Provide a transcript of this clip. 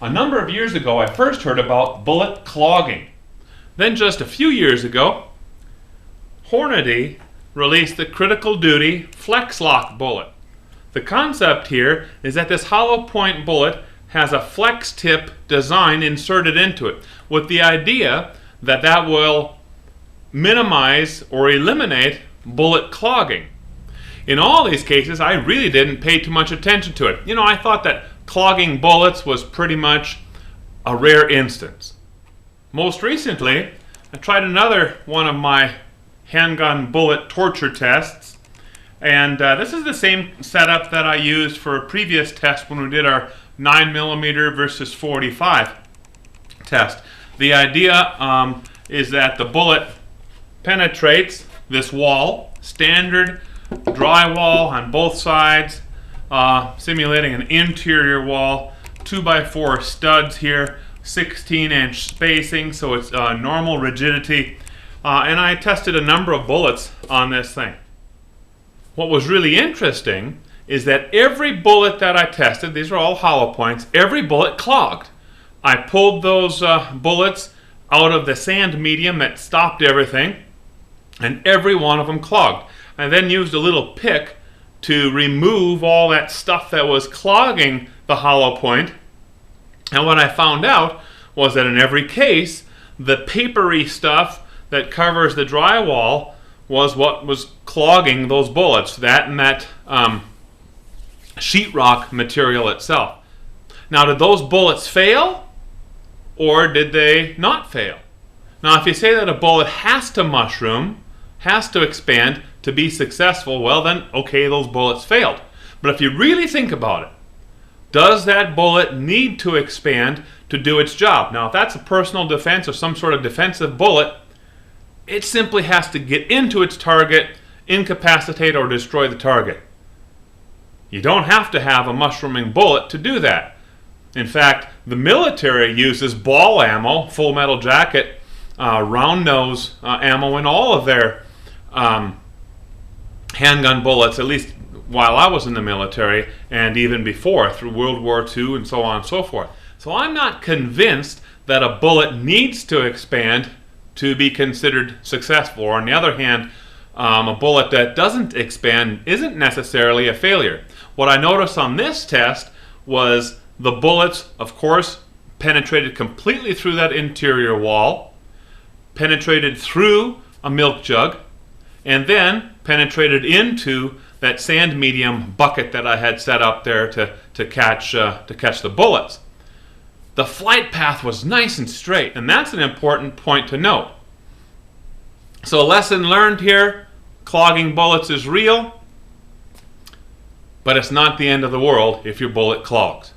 A number of years ago, I first heard about bullet clogging. Then just a few years ago, Hornady released the critical duty flex lock bullet. The concept here is that this hollow point bullet has a flex tip design inserted into it, with the idea that that will minimize or eliminate bullet clogging. In all these cases, I really didn't pay too much attention to it. I thought that clogging bullets was pretty much a rare instance. Most recently, I tried another one of my handgun bullet torture tests, and this is the same setup that I used for a previous test when we did our 9mm versus 45 test. The idea is that the bullet penetrates this wall, standard drywall on both sides, simulating an interior wall, 2x4 studs here, 16-inch spacing, so it's normal rigidity, and I tested a number of bullets on this thing. What was really interesting is that every bullet that I tested, these are all hollow points, every bullet clogged. I pulled those bullets out of the sand medium that stopped everything, and every one of them clogged. I then used a little pick to remove all that stuff that was clogging the hollow point, and what I found out was that in every case, the papery stuff that covers the drywall was what was clogging those bullets, that and that sheetrock material itself. Now, did those bullets fail, or did they not fail? Now, if you say that a bullet has to mushroom, has to expand to be successful, well then, okay, those bullets failed. But if you really think about it, does that bullet need to expand to do its job? Now, if that's a personal defense or some sort of defensive bullet, it simply has to get into its target, incapacitate or destroy the target. You don't have to have a mushrooming bullet to do that. In fact, the military uses ball ammo, full metal jacket, round nose ammo in all of their handgun bullets, at least while I was in the military and even before, through World War II and so on and so forth. So I'm not convinced that a bullet needs to expand to be considered successful. Or on the other hand, a bullet that doesn't expand isn't necessarily a failure. What I noticed on this test was the bullets, of course, penetrated completely through that interior wall, penetrated through a milk jug, and then penetrated into that sand medium bucket that I had set up there to catch the bullets. The flight path was nice and straight, and that's an important point to note. So a lesson learned here, clogging bullets is real, but it's not the end of the world if your bullet clogs.